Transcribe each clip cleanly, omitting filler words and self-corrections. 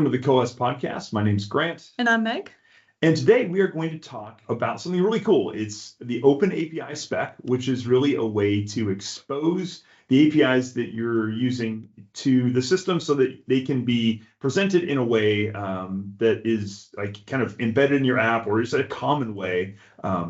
Welcome to the Coalesce podcast. My name's Grant. And I'm Meg. And today we are going to talk about something really cool. It's the Open API spec, which is really a way to expose the APIs that you're using to the system so that they can be presented in a way that is like kind of embedded in your app, or is a common way,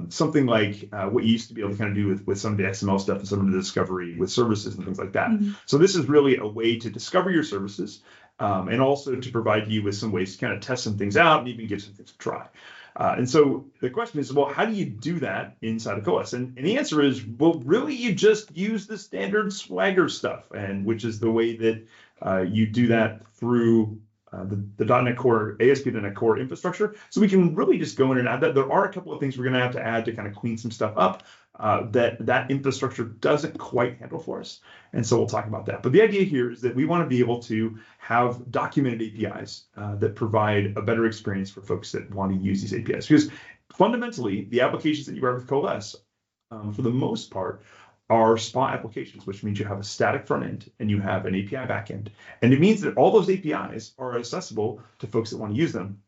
something like what you used to be able to kind of do with some of the XML stuff and some of the discovery with services and things like that. Mm-hmm. So this is really a way to discover your services. And also to provide you with some ways to kind of test some things out and even give some things a try. And so the question is, well, how do you do that inside of Coalesce? And the answer is, well, really, you just use the standard Swagger stuff, and which is the way that you do that through the .NET Core, ASP.NET Core infrastructure. So we can really just go in and add that. There are a couple of things we're going to have to add to kind of clean some stuff up that infrastructure doesn't quite handle for us. And so we'll talk about that. But the idea here is that we want to be able to have documented APIs that provide a better experience for folks that want to use these APIs. Because fundamentally, the applications that you write with Coalesce, for the most part, are SPA applications, which means you have a static front end and you have an API backend. And it means that all those APIs are accessible to folks that want to use them.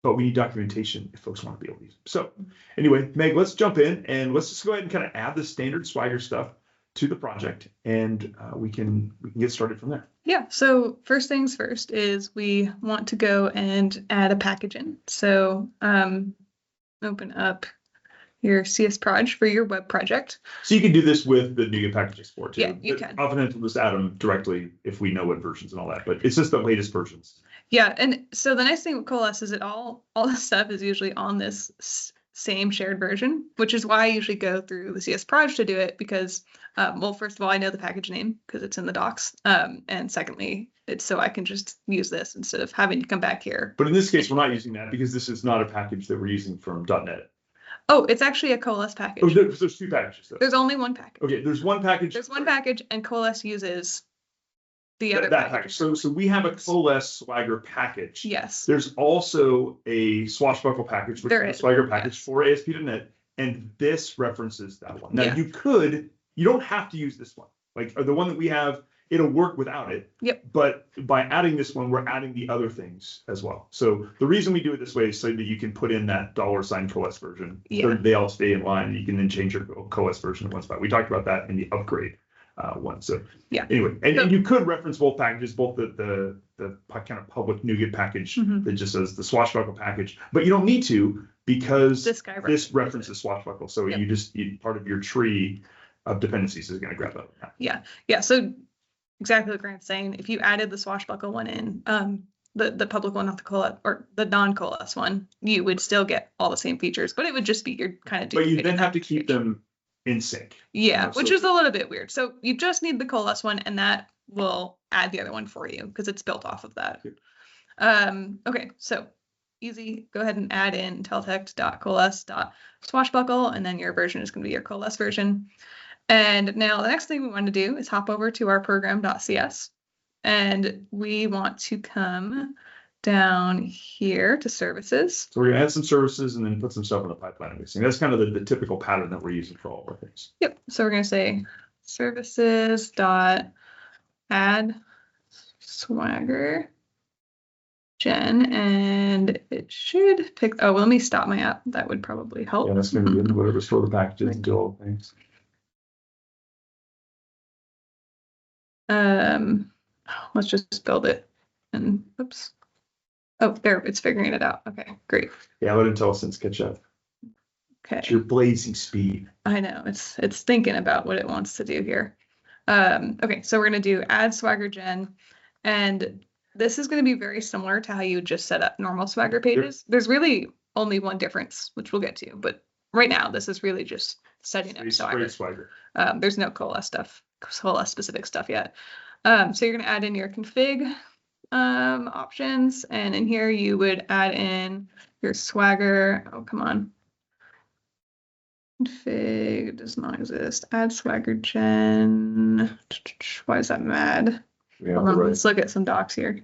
But we need documentation if folks want to be able to use them. So anyway, Meg, let's jump in and let's just go ahead and kind of add the standard Swagger stuff to the project, and we can get started from there. Yeah, so first things first is we want to go and add a package in. So open up your CS Proj for your web project. So you can do this with the NuGet package export too. Yeah, you can. Often we'll just add them directly if we know what versions and all that, but it's just the latest versions. Yeah, and so the nice thing with Coalesce is that all the stuff is usually on this same shared version, which is why I usually go through the CS Proj to do it, because, well, first of all, I know the package name because it's in the docs, and secondly, it's so I can just use this instead of having to come back here. But in this case, we're not using that because this is not a package that we're using from .NET. Oh, it's actually a Coalesce package. Oh, there's two packages though. There's only one package. Okay, there's one package. There's one package, and Coalesce uses the other that package. So we have a Coalesce Swagger package. Yes. There's also a Swashbuckle package, which is a Swagger package for ASP.NET, and this references that one. Now you don't have to use this one. Like the one that we have, it'll work without it. Yep. But by adding this one, we're adding the other things as well. So the reason we do it this way is so that you can put in that $ Coalesce version. Yeah. So they all stay in line, and you can then change your Coalesce version in one spot. We talked about that in the upgrade one. So yeah. Anyway, and you could reference both packages, both the kind of public NuGet package that just says the Swashbuckle package, but you don't need to because this references Swashbuckle. So part of your tree of dependencies is going to grab that. Yeah. So exactly what Grant's saying. If you added the Swashbuckle one in, the public one, not the Coalesce or the non-Coalesce one, you would still get all the same features, but it would just be your kind of. But you then have to keep them in sync. Yeah, which is a little bit weird. So you just need the Coalesce one, and that will add the other one for you because it's built off of that. Okay, so easy. Go ahead and add in teltext.coalesce.swashbuckle, and then your version is going to be your Coalesce version. And now the next thing we want to do is hop over to our program.cs, and we want to come down here to services. So we're going to add some services and then put some stuff in the pipeline. I'm guessing that's kind of the typical pattern that we're using for all of our things. Yep. So we're going to say services dot add Swagger gen, and it should pick. Oh, well, let me stop my app. That would probably help. Yeah, that's going to be good. Whatever, store the packages and do all the things. Let's just build it. And oops. Oh, there, it's figuring it out. Okay, great. Yeah, let IntelliSense catch up. Okay. It's your blazing speed. I know, it's thinking about what it wants to do here. Okay, so we're going to do add Swagger gen, and this is going to be very similar to how you just set up normal Swagger pages. Yep. There's really only one difference, which we'll get to, but right now this is really just setting up Swagger. There's no Coalesce specific stuff yet. So you're going to add in your config options, and in here you would add in your Swagger. Oh, come on. Config does not exist. Add Swagger gen. Why is that mad? Yeah, hold on, let's look at some docs here.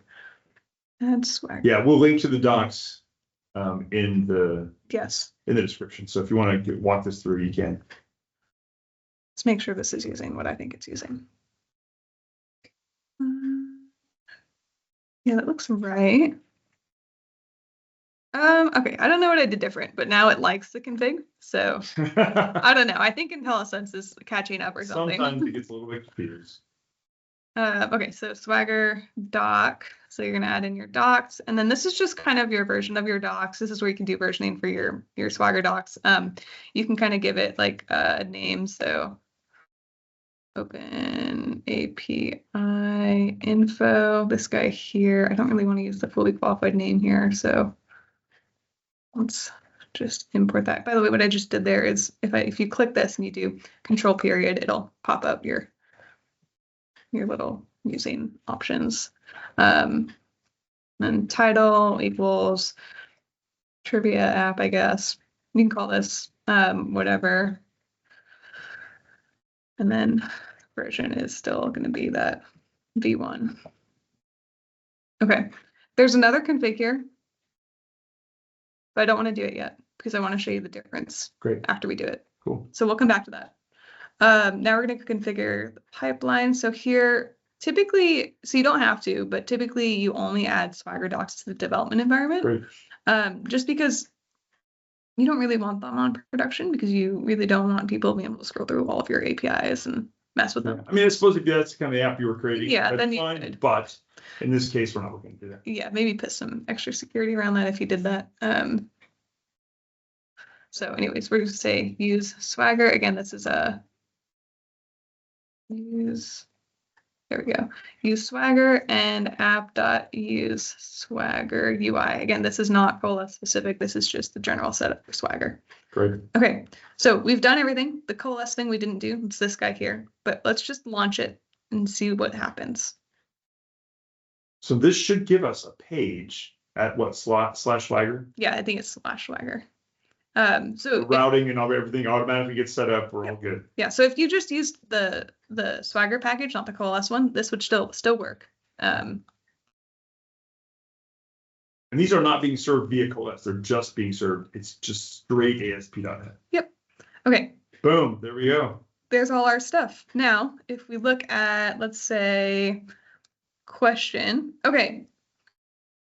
Add Swagger. Yeah, we'll link to the docs in the description. So if you want to walk this through, you can. Let's make sure this is using what I think it's using. Yeah, that looks right. Okay, I don't know what I did different, but now it likes the config. So I don't know. I think IntelliSense is catching up or something. Sometimes it gets a little bit confused. Okay, so Swagger doc. So you're gonna add in your docs, and then this is just kind of your version of your docs. This is where you can do versioning for your Swagger docs. You can kind of give it like a name. So open API info. This guy here. I don't really want to use the fully qualified name here, so let's just import that. By the way, what I just did there is if you click this and you do control period, it'll pop up your little using options. And title equals trivia app, I guess. You can call this whatever. And then version is still going to be that v1. Okay, there's another config here, but I don't want to do it yet because I want to show you the difference after we do it. Cool. So we'll come back to that. Now we're going to configure the pipeline. So here, typically, so you don't have to, but typically you only add Swagger docs to the development environment. Great. Just because you don't really want them on production because you really don't want people being able to scroll through all of your APIs and mess with them. Yeah. I mean, I suppose if that's kind of the app you were creating, yeah, that's then you fine, could. But in this case, we're not looking to do that. Yeah, maybe put some extra security around that if you did that. So anyways, we're going to say use Swagger. Again, this is a use. There we go. Use Swagger and app.use Swagger UI. Again, this is not Coalesce specific. This is just the general setup for Swagger. Great. Okay, so we've done everything. The Coalesce thing we didn't do. It's this guy here. But let's just launch it and see what happens. So this should give us a page at what, slash Swagger? Yeah, I think it's slash Swagger. So the routing and everything automatically gets set up. We're all good. Yeah. So if you just used the Swagger package, not the Coalesce one, this would still work. And these are not being served via Coalesce. They're just being served. It's just straight ASP.NET. Yep. Okay. Boom. There we go. There's all our stuff. Now, if we look at, let's say, question. Okay.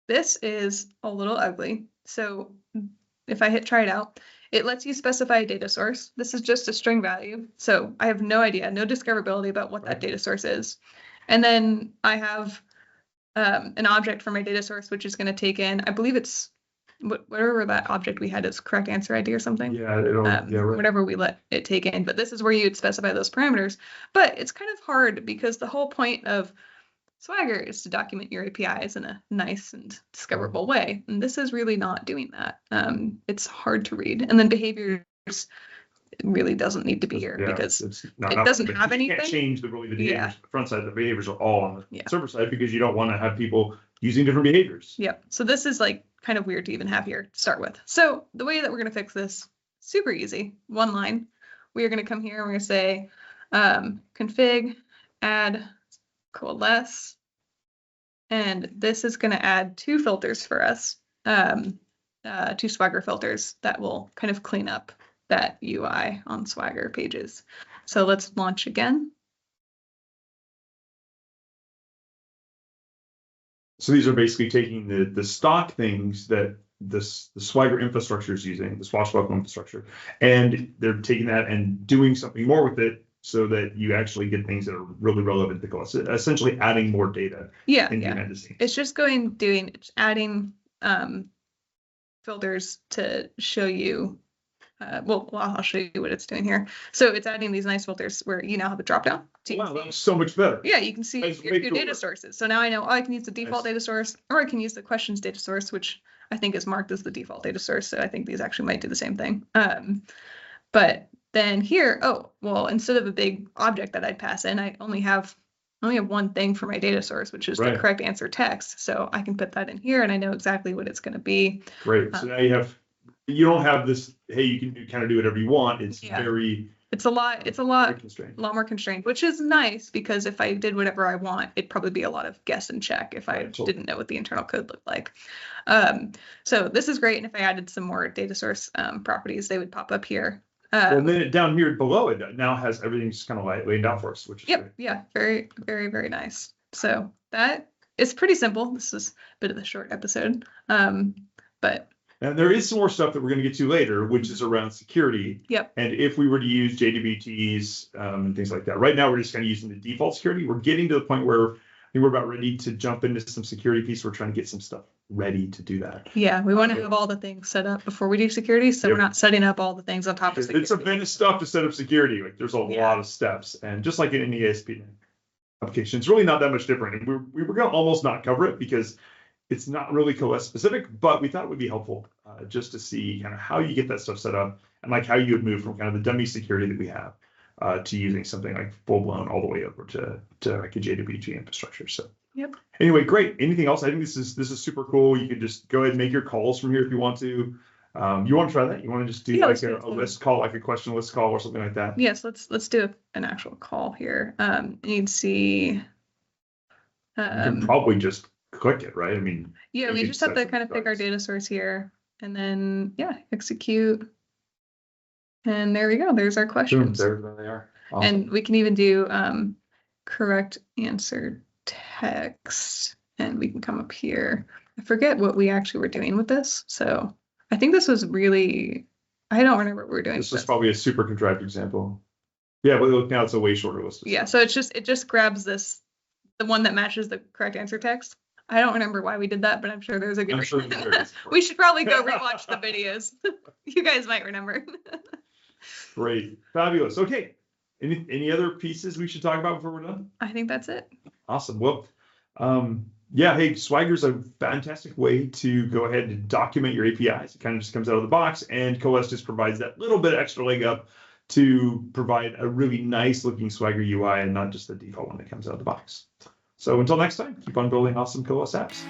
This is a little ugly. So if I hit try it out, it lets you specify a data source. This is just a string value. So I have no idea, no discoverability about what that data source is. And then I have an object for my data source, which is going to take in, I believe it's whatever that object we had is correct answer ID or something. Yeah, right. Whatever we let it take in. But this is where you'd specify those parameters. But it's kind of hard because the whole point of Swagger is to document your APIs in a nice and discoverable way. And this is really not doing that. It's hard to read. And then behaviors really doesn't need to be here because it doesn't have anything. You can't change the behaviors. The front side, the behaviors are all on the server side because you don't want to have people using different behaviors. Yep. So this is like kind of weird to even have here to start with. So the way that we're going to fix this, super easy, one line. We are going to come here and we're going to say config add Coalesce. And this is going to add two filters for us, two Swagger filters that will kind of clean up that UI on Swagger pages. So let's launch again. So these are basically taking the stock things that the Swagger infrastructure is using, the swashbuckle infrastructure, and they're taking that and doing something more with it so that you actually get things that are really relevant to Coalesce, essentially adding more data. It's just adding filters to show you. Well, I'll show you what it's doing here. So it's adding these nice filters where you now have a drop down. So wow, that's so much better. Yeah, you can see your data sources. So now I know I can use the default data source, or I can use the questions data source, which I think is marked as the default data source. So I think these actually might do the same thing. But then here, instead of a big object that I'd pass in, I only have one thing for my data source, which is the correct answer text. So I can put that in here and I know exactly what it's going to be. Great. So now you don't have this, hey, you can kind of do whatever you want. It's it's a lot more constrained, which is nice because if I did whatever I want, it'd probably be a lot of guess and check if I didn't know what the internal code looked like. So this is great. And if I added some more data source properties, they would pop up here. And then down here below it now has everything just kind of laid out for us, which is great. Yeah, very, very, very nice. So that it's pretty simple. This is a bit of a short episode. But And there is some more stuff that we're going to get to later, which is around security. Yep. And if we were to use JWTs and things like that, right now we're just kind of using the default security. We're getting to the point where I think we're about ready to jump into some security piece. We're trying to get some stuff ready to do that. Yeah, we want to have all the things set up before we do security, so we're not setting up all the things on top of security. It's a bit of stuff to set up security. Like there's a lot of steps, and just like in any ASP application, it's really not that much different. And we were going to almost not cover it because it's not really Coalesce specific, but we thought it would be helpful just to see kind of how you get that stuff set up and like how you would move from kind of the dummy security that we have to using something like full blown all the way over to like a JWT infrastructure. So anyway, great. Anything else? I think this is super cool. You can just go ahead and make your calls from here if you want to. You want to try that? You want to just do like a list call, like a question list call or something like that? Yes, let's do an actual call here. You'd see. You can probably just click it, right? I mean, yeah, we just have to kind of pick our data source here and then execute. And there we go. There's our questions. There they are. Awesome. And we can even do correct answer text, and we can come up here. I forget what we actually were doing with this. So I think this was really, I don't remember what we were doing. This was probably a super contrived example. Yeah, but look, now it's a way shorter list. Yeah, so it just grabs this, the one that matches the correct answer text. I don't remember why we did that, but I'm sure there's a good reason. We should probably go rewatch the videos. You guys might remember. Great. Fabulous. Okay. Any other pieces we should talk about before we're done? I think that's it. Awesome. Well, hey, Swagger's a fantastic way to go ahead and document your APIs. It kind of just comes out of the box, and Coalesce just provides that little bit of extra leg up to provide a really nice looking Swagger UI and not just the default one that comes out of the box. So until next time, keep on building awesome Coalesce apps.